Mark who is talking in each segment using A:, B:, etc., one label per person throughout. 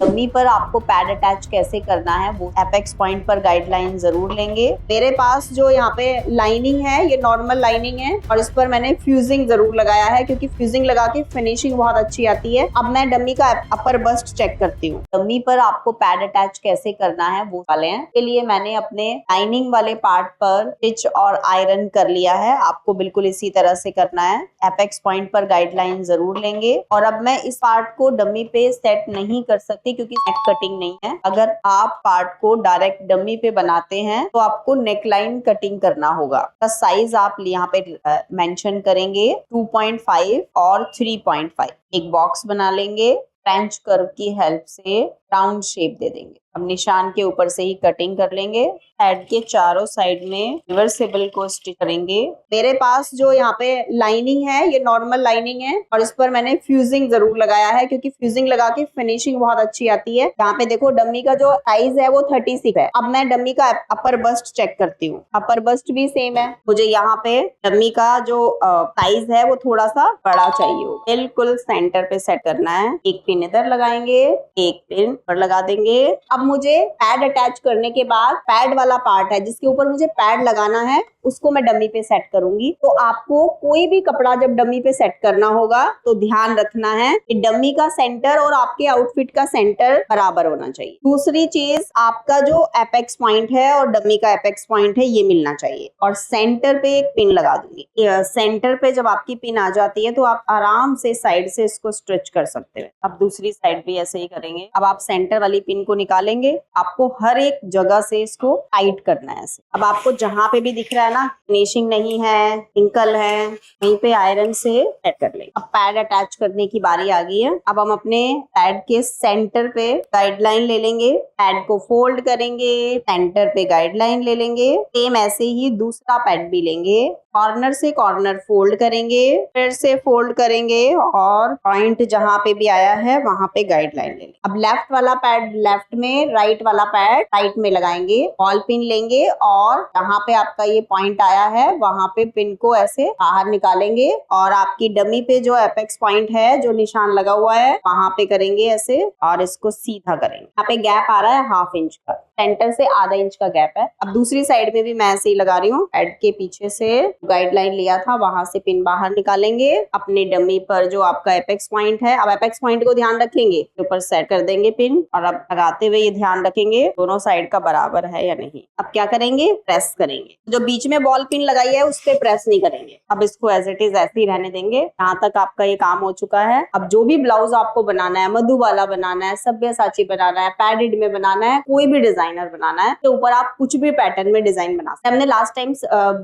A: Dummy पर आपको pad attach कैसे करना है वो एपेक्स पॉइंट पर गाइडलाइन जरूर लेंगे। मेरे पास जो यहाँ पे लाइनिंग है ये नॉर्मल लाइनिंग है और इस पर मैंने फ्यूजिंग जरूर लगाया है क्योंकि फ्यूजिंग लगा के फिनिशिंग बहुत अच्छी आती है। अब मैं डमी का अपर बस्ट चेक करती हूँ। डमी पर आपको पैड अटैच कैसे करना है वो वाले हैं, के लिए मैंने अपने लाइनिंग वाले पार्ट पर स्टिच और आयरन कर लिया है। आपको बिल्कुल इसी तरह से करना है। एपेक्स पॉइंट पर गाइडलाइन जरूर लेंगे। और अब मैं इस पार्ट को डमी पे सेट नहीं कर सकती क्योंकि नेक कटिंग नहीं है। अगर आप पार्ट को डायरेक्ट डमी पे बनाते हैं तो आपको नेकलाइन कटिंग करना होगा। का साइज आप यहाँ पे मेंशन करेंगे 2.5 और 3.5। एक बॉक्स बना लेंगे, फ्रेंच कर्व की हेल्प से राउंड शेप दे देंगे। अब निशान के ऊपर से ही कटिंग कर लेंगे। हेड के चारों साइड में रिवर्सिबल को स्टिच करेंगे। मेरे पास जो यहाँ पे लाइनिंग है ये नॉर्मल लाइनिंग है और इस पर मैंने फ्यूजिंग जरूर लगाया है क्योंकि फ्यूजिंग लगा के फिनिशिंग बहुत अच्छी आती है। यहाँ पे देखो डमी का जो साइज है वो 36 है। अब मैं डमी का अपर बस्ट चेक करती हूँ। अपर बस्ट भी सेम है। मुझे यहाँ पे डमी का जो साइज है वो थोड़ा सा बड़ा चाहिए। बिल्कुल सेंटर पे सेट करना है। एक पिन इधर लगाएंगे, एक पिन पर लगा देंगे। अब मुझे पैड अटैच करने के बाद पैड वाला पार्ट है जिसके ऊपर मुझे पैड लगाना है उसको मैं डमी पे सेट करूंगी। तो आपको कोई भी कपड़ा जब डमी पे सेट करना होगा तो ध्यान रखना है कि डमी का सेंटर और आपके आउटफिट का सेंटर बराबर होना चाहिए। दूसरी चीज, आपका जो एपेक्स पॉइंट है और डमी का एपेक्स पॉइंट है ये मिलना चाहिए। और सेंटर पे एक पिन लगा दूंगी। सेंटर पे जब आपकी पिन आ जाती है तो आप आराम से साइड से इसको स्ट्रेच कर सकते हैं। अब दूसरी साइड भी ऐसे ही करेंगे। अब आप सेंटर वाली पिन को निकालेंगे। आपको हर एक जगह से इसको टाइट करना है ऐसे। अब आपको जहां पे भी दिख रहा है ना फिनिशिंग नहीं है, रिंकल है, वहीं पे आयरन से सेट कर लेंगे। अब पैड अटैच करने की बारी आ गई है। अब हम अपने पैड के सेंटर पे गाइडलाइन ले लेंगे। पैड को फोल्ड करेंगे, सेंटर पे गाइडलाइन ले लेंगे। सेम ऐसे ही दूसरा पैड भी लेंगे। कॉर्नर से कॉर्नर फोल्ड करेंगे, फिर से फोल्ड करेंगे और पॉइंट जहां पे भी आया है वहां पे गाइडलाइन ले लेंगे। अब लेफ्ट वाला पैड लेफ्ट में, राइट वाला पैड राइट में लगाएंगे। बॉल पिन लेंगे और जहां पे आपका ये पॉइंट आया है वहां पे पिन को ऐसे बाहर निकालेंगे और आपकी डमी पे जो एपेक्स पॉइंट है जो निशान लगा हुआ है वहां पे करेंगे ऐसे और इसको सीधा करेंगे। यहाँ पे गैप आ रहा है 1/2 इंच का, सेंटर से आधा इंच का गैप है। अब दूसरी साइड में भी मैं ऐसे ही लगा रही हूँ। पैड के पीछे से गाइडलाइन लिया था वहां से पिन बाहर निकालेंगे। अपने डमी पर जो आपका एपेक्स पॉइंट है, अब एपेक्स पॉइंट को ध्यान रखेंगे, ऊपर सेट कर देंगे पिन और अब लगाते हुए ये ध्यान रखेंगे दोनों साइड का बराबर है या नहीं। अब क्या करेंगे, प्रेस करेंगे। जो बीच में बॉल पिन लगाई है उस पर प्रेस नहीं करेंगे। अब इसको एज इट इज ऐसे ही रहने देंगे। यहाँ तक आपका ये काम हो चुका है। अब जो भी ब्लाउज आपको बनाना है, मधुबाला बनाना है, सब्यसाची बनाना है, पैडेड में बनाना है, कोई भी डिजाइनर बनाना है, तो ऊपर आप कुछ भी पैटर्न में डिजाइन बना सकते हैं। हमने last time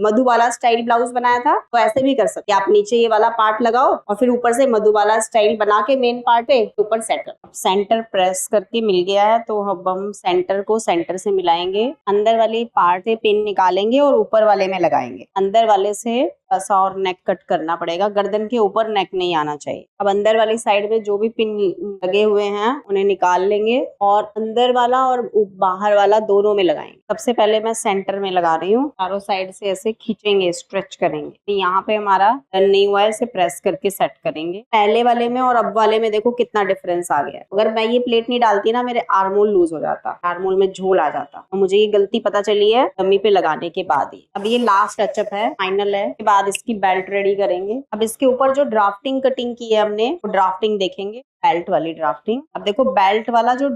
A: Madhubala style blouse बनाया था तो ऐसे भी कर सकते हैं। आप नीचे ये वाला पार्ट लगाओ और फिर ऊपर से मधुबाला स्टाइल बना के मेन पार्ट पे ऊपर सेट करो। सेंटर प्रेस करके मिल गया है तो अब हम सेंटर को सेंटर से मिलाएंगे। अंदर वाली पार्ट से पिन निकालेंगे और ऊपर वाले में लगाएंगे। अंदर वाले से ऐसा और नेक कट करना पड़ेगा, गर्दन के ऊपर नेक नहीं आना चाहिए। अब अंदर वाली साइड में जो भी पिन लगे हुए हैं उन्हें निकाल लेंगे और अंदर वाला और बाहर वाला दोनों में लगाएंगे। सबसे पहले मैं सेंटर में लगा रही हूँ। चारों साइड से ऐसे खींचेंगे, स्ट्रेच करेंगे। यहाँ पे हमारा डन नहीं हुआ है, इसे प्रेस करके सेट करेंगे। पहले वाले में और अब वाले में देखो कितना डिफरेंस आ गया है। अगर मैं ये प्लेट नहीं डालती ना मेरे आर्मोल लूज हो जाता, आर्मोल में झोल आ जाता। और मुझे ये गलती पता चली है डमी पे लगाने के बाद ही। अब ये लास्ट टचअप है, फाइनल है। के बाद इसकी बेल्ट रेडी करेंगे। अब इसके ऊपर जो ड्राफ्टिंग कटिंग की है हमने वो ड्राफ्टिंग देखेंगे, बेल्ट वाली ड्राफ्टिंग। अब देखो बेल्ट वाला जो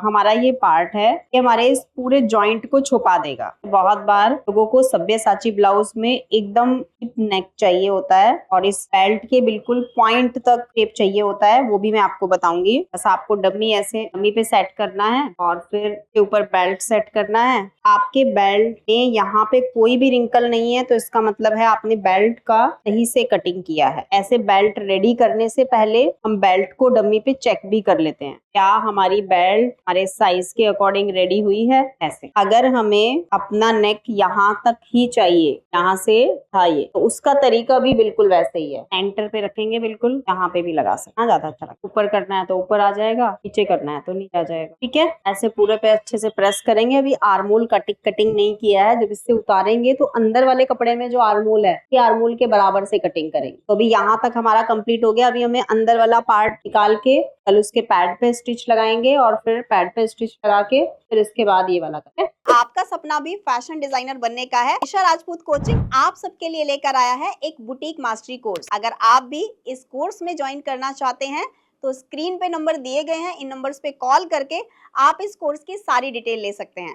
A: हमारा ये पार्ट है ये हमारे इस पूरे जॉइंट को छुपा देगा। बहुत बार लोगों को सब्यसाची ब्लाउज में एकदम नेक चाहिए होता है और इस बेल्ट के बिल्कुल पॉइंट तक शेप चाहिए होता है, वो भी मैं आपको बताऊंगी। बस आपको डमी ऐसे डमी पे सेट करना है और फिर के ऊपर बेल्ट सेट करना है। आपके बेल्ट में यहाँ पे कोई भी रिंकल नहीं है तो इसका मतलब है आपने बेल्ट का सही से कटिंग किया है। ऐसे बेल्ट रेडी करने से पहले हम बेल्ट को डमी पे चेक भी कर लेते हैं, क्या हमारी बेल्ट हमारे साइज के अकॉर्डिंग रेडी हुई है। ऐसे अगर हमें अपना नेक यहाँ तक ही चाहिए, यहाँ से था ये, तो उसका तरीका भी बिल्कुल वैसे ही है। सेंटर पे रखेंगे, बिल्कुल यहाँ पे भी लगा सकते हैं, ज्यादा अच्छा लगता है। ऊपर करना है तो ऊपर आ जाएगा, नीचे करना है तो नीचे आ जाएगा। ठीक है, ऐसे पूरे पे अच्छे से प्रेस करेंगे। अभी आर्मोल कटिंग नहीं किया है, जब इससे उतारेंगे तो अंदर वाले कपड़े में जो आर्मोल है ये आर्मोल के बराबर से कटिंग करेंगे। तो अभी यहाँ तक हमारा कंप्लीट हो गया। अभी हमें अंदर वाला पार्ट निकाल के कल उसके पैड पे स्टिच लगाएंगे और फिर पैड पे स्टिच लगा के फिर इसके बाद ये वाला करें। आपका सपना भी फैशन डिजाइनर बनने का है। ईशा राजपूत कोचिंग आप सबके लिए लेकर आया है एक बुटीक मास्टरी कोर्स। अगर आप भी इस कोर्स में ज्वाइन करना चाहते हैं तो स्क्रीन पे नंबर दिए गए हैं, इन नंबर्स पे कॉल करके आप इस कोर्स की सारी डिटेल ले सकते हैं।